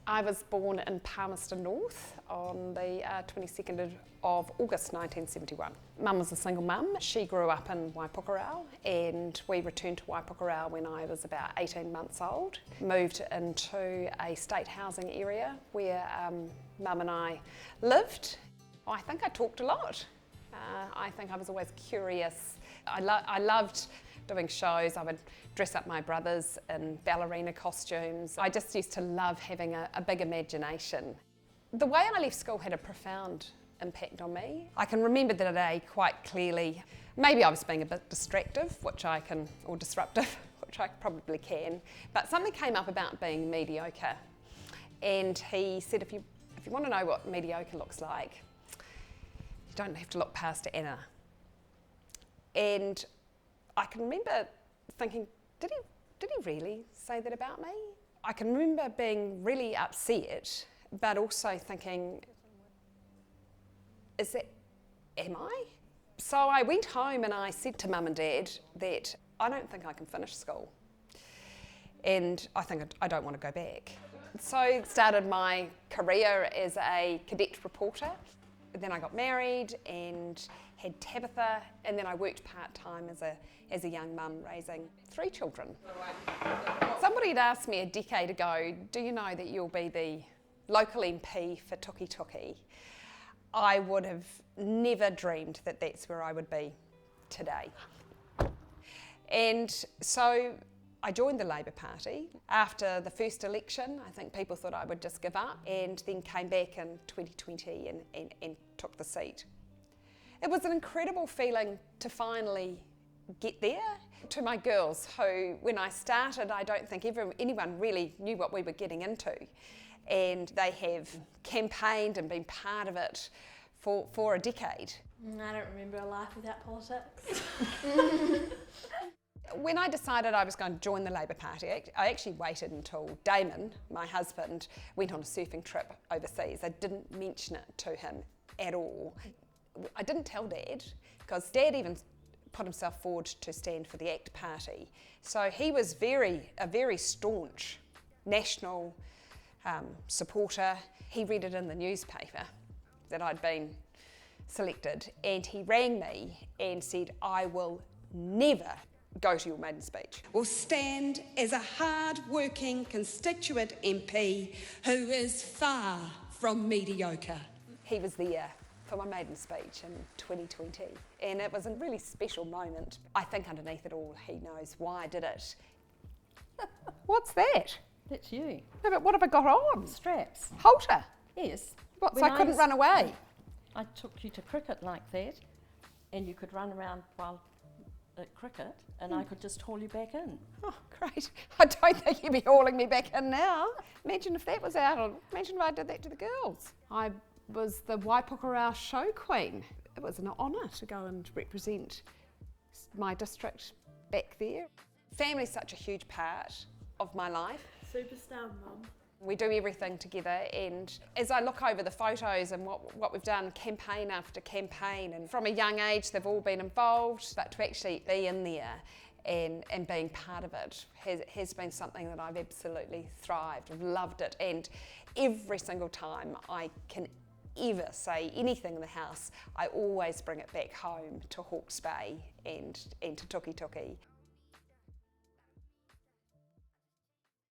I was born in Palmerston North on the 22nd of August 1971. Mum was a single mum. She grew up in Waipukurau and we returned to Waipukurau when I was about 18 months old. Moved into a state housing area where Mum and I lived. I think I talked a lot. I think I was always curious. I loved doing shows. I would dress up my brothers in ballerina costumes. I just used to love having a big imagination. The way I left school had a profound impact on me. I can remember the day quite clearly. Maybe I was being a bit distractive, or disruptive, which I probably can, but something came up about being mediocre. And he said, if you want to know what mediocre looks like, you don't have to look past Anna. And I can remember thinking, did he really say that about me? I can remember being really upset, but also thinking, am I? So I went home and I said to Mum and Dad that I don't think I can finish school. And I think I don't want to go back. So I started my career as a cadet reporter. Then I got married and had Tabitha, and then I worked part-time as a young mum raising 3 children. Somebody had asked me a decade ago, do you know that you'll be the local MP for Tuki Tuki? I would have never dreamed that that's where I would be today. And so I joined the Labour Party. After the first election, I think people thought I would just give up, and then came back in 2020 and took the seat. It was an incredible feeling to finally get there. To my girls, who, when I started, I don't think anyone really knew what we were getting into. And they have campaigned and been part of it for a decade. I don't remember a life without politics. When I decided I was going to join the Labour Party, I actually waited until Damon, my husband, went on a surfing trip overseas. I didn't mention it to him at all. I didn't tell Dad, because Dad even put himself forward to stand for the ACT Party. So he was a very staunch national supporter. He read it in the newspaper that I'd been selected, and he rang me and said, I will never go to your maiden speech. Will stand as a hard-working constituent MP who is far from mediocre. He was there for my maiden speech in 2020, and it was a really special moment. I think underneath it all, he knows why I did it. What's that? That's you. No, but what have I got on? Straps. Halter? Yes. What, so I couldn't run away? I took you to cricket like that, and you could run around while at cricket, and I could just haul you back in. Oh, great. I don't think you'd be hauling me back in now. Imagine if that was out. Imagine if I did that to the girls. I was the Waipukurau show queen. It was an honour to go and represent my district back there. Family's such a huge part of my life. Superstar mum. We do everything together, and as I look over the photos and what we've done campaign after campaign, and from a young age they've all been involved, but to actually be in there and being part of it has been something that I've absolutely thrived. I've loved it, and every single time I can ever say anything in the house, I always bring it back home to Hawke's Bay and to Tuki Tuki.